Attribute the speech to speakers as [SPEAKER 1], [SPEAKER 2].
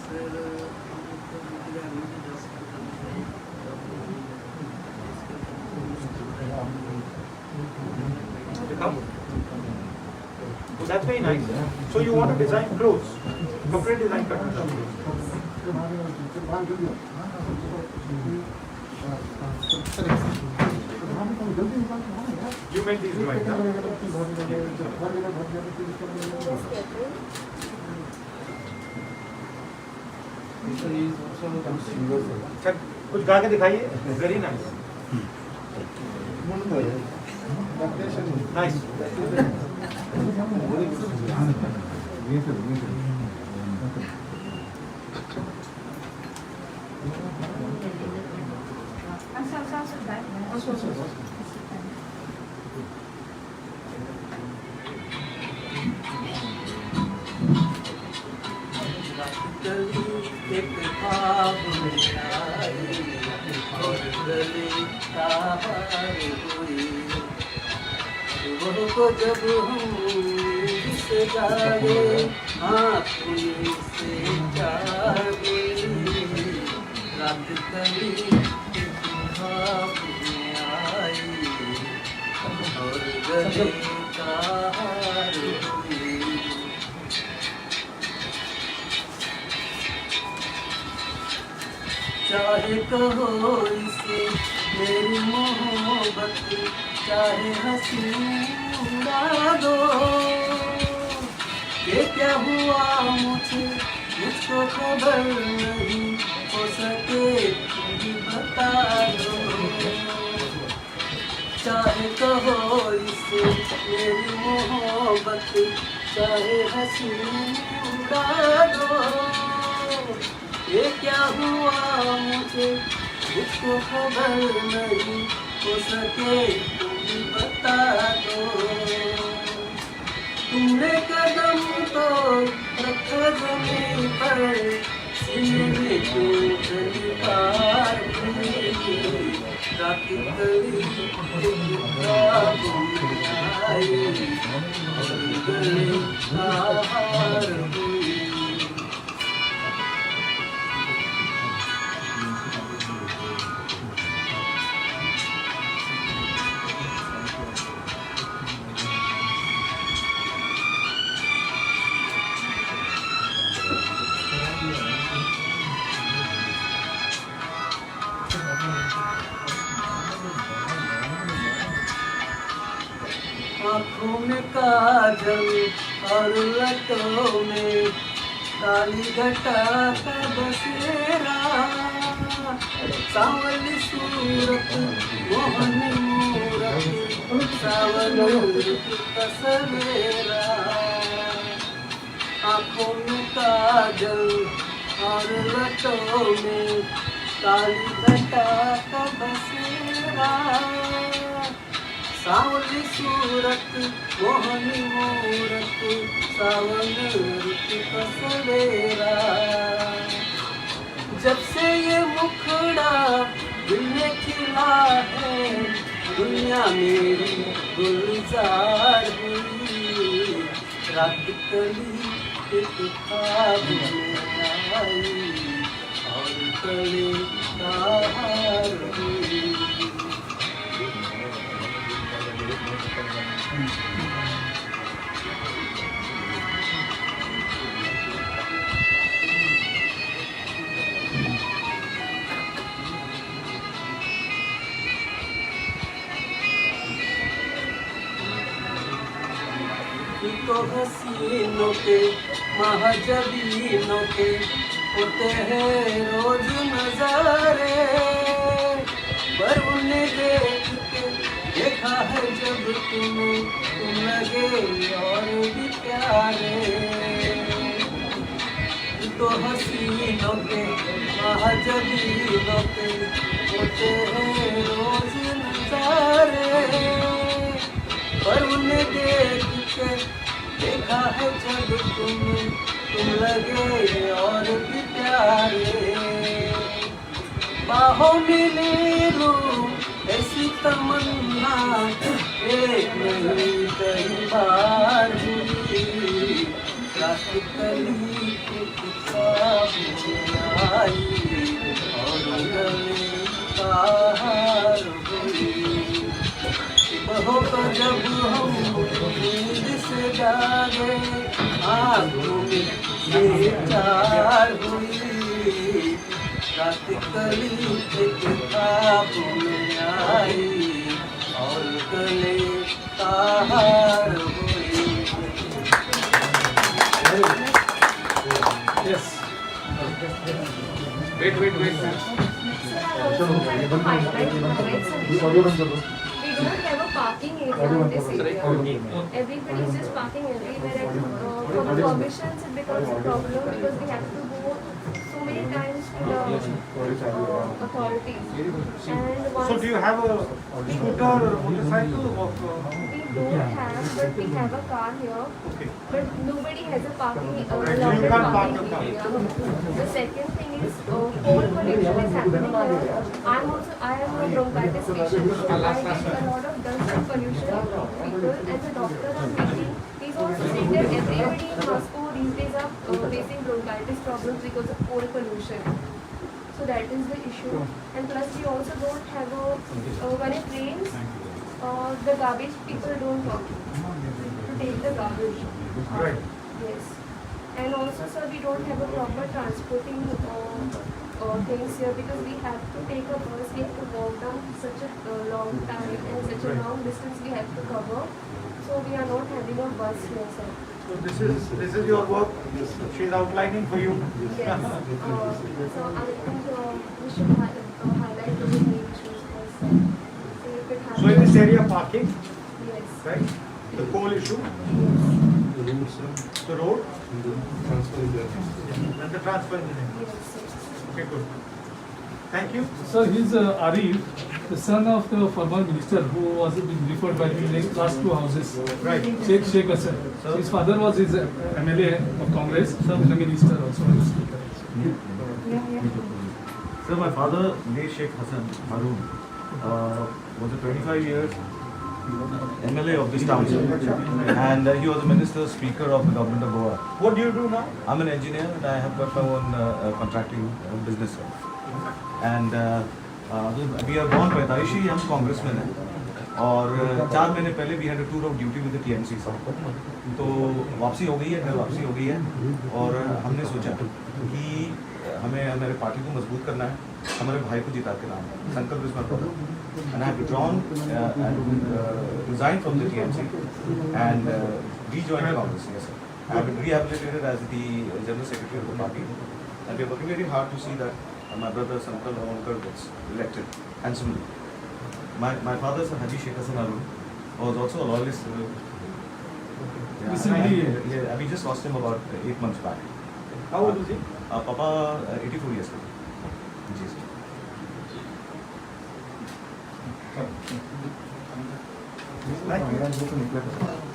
[SPEAKER 1] Oh, that's very nice. So you want to design clothes, कपड़े design करना चाहते हो? You make these drawings, huh? अच्छा, कुछ गा के दिखाइए. Very nice. Nice.
[SPEAKER 2] एक ख्वाब में आई और गली तार हुई वो को जब हम से जागे आँखों से जागे रात गली एक ख्वाब में आई और गली तार हुई चाहे कहो इसे मेरी मोहब्बत चाहे हंसी उड़ा दो ये क्या हुआ मुझको खबर नहीं हो सके तुम ही बता दो चाहे कहो इसे मेरी मोहब्बत चाहे हंसी उड़ा दो ये क्या हुआ मुझको खबर नहीं हो सके तुम ही बता दो तुमने कदम तो रखा जमीन पर सीने में क्यों चलकार हुई रात गली ख्वाब में आई और गली हार हुई आँखों में काजल और लटों में काली घटा का बसेरा सांवली सूरत मोहनी मूरत सावन का सवेरा आँखों में काजल और लटों में काली घटा का बसेरा सांवली सूरत मोहनी मूरत सावन ऋतु का सवेरा जब से ये मुखड़ा दिल ने खिला है दुनिया मेरी गुलजार हुई रात कली एक ख्वाब में आई और कली तार हुई तो हसीनों के महजबीनों के होते हैं रोज नजारे पर उन्हें देख के देखा है जब तुम लगे और भी प्यारे तो हसीनों के महजबीनों के होते हैं रोज नजारे पर उन्हें देख के देखा है जब तुम लगे और भी प्यारे बाहों में ले लूं ऐसी तमन्ना एक नहीं कई बार हुई रात कली एक ख्वाब आई और गले का हार हुई। सुबह को जब हम नींद से जागे आँखों में से चार हुई। रात कली एक ख्वाब में आई और गले का हार हुई।
[SPEAKER 3] Yes. Wait.
[SPEAKER 4] We don't have a parking area in this area. Everybody is just parking everywhere. For the permissions, it becomes a problem because we have to go so many times to the authorities. And once
[SPEAKER 1] So do you have a scooter or a motorcycle or?
[SPEAKER 4] we don't have, but we have a car here.
[SPEAKER 1] Okay.
[SPEAKER 4] But nobody has a parking
[SPEAKER 1] Right, so you
[SPEAKER 4] allotted
[SPEAKER 1] can't park
[SPEAKER 4] parking
[SPEAKER 1] your car.
[SPEAKER 4] area. The second thing is coal pollution is happening here. I am a bronchitis patient. I get a lot of dust and pollution from people, and the doctor I'm meeting, he's also saying that everybody in Moscow these days are facing bronchitis problems because of coal pollution. So that is the issue. And plus we also don't have a when it rains, the garbage people don't come to take the garbage.
[SPEAKER 1] Right.
[SPEAKER 4] Yes. And also, sir, we don't have a proper transporting things here because we have to take a bus, we have to walk down such a long time and such a long distance we have to cover. So we are not having a bus here, sir.
[SPEAKER 1] So this is your work. She's outlining for you.
[SPEAKER 4] Yes. So I think we should highlight those main issues first. So if it happens.
[SPEAKER 1] So in this area parking,
[SPEAKER 4] Yes.
[SPEAKER 1] right? The coal issue,
[SPEAKER 4] Yes.
[SPEAKER 1] the road, and the transfer engineering.
[SPEAKER 4] Yes. Yes.
[SPEAKER 1] Okay, good. Thank you.
[SPEAKER 3] So he's Arif, the son of the former minister who was being referred by the last two houses.
[SPEAKER 1] Right.
[SPEAKER 3] Sheikh Hassan. So his father was his MLA of Congress, and the minister also.
[SPEAKER 5] So my father, late Sheikh Hassan Harun, was a 25 years MLA of this township, and he was a minister, speaker of the government of Goa.
[SPEAKER 1] What do you do now?
[SPEAKER 5] I'm an engineer and I have got my own contracting business. And we are born पैदाइशी हम congressman हैं और 4 महीने पहले we had a tour of duty with the TMC तो वापसी हो गई है, घर वापसी हो गई है और हमने सोचा कि हमें हमारे पार्टी को मजबूत करना है, हमारे भाई को जिता के लाना है, संकल्प इस बार and I have withdrawn and resigned from the TMC and rejoined Congress. Yes, sir. I have been rehabilitated as the General Secretary of the party and we are working very hard to see that my brother Sankalp Avankar gets elected handsomely. My father, Haji Sheikh Hassan Harun, was also a loyalist.
[SPEAKER 3] Recently,
[SPEAKER 5] We just lost him about 8 months back.
[SPEAKER 1] How old is he?
[SPEAKER 5] Papa, 84 years old. Ji, sir.
[SPEAKER 1] Thank you.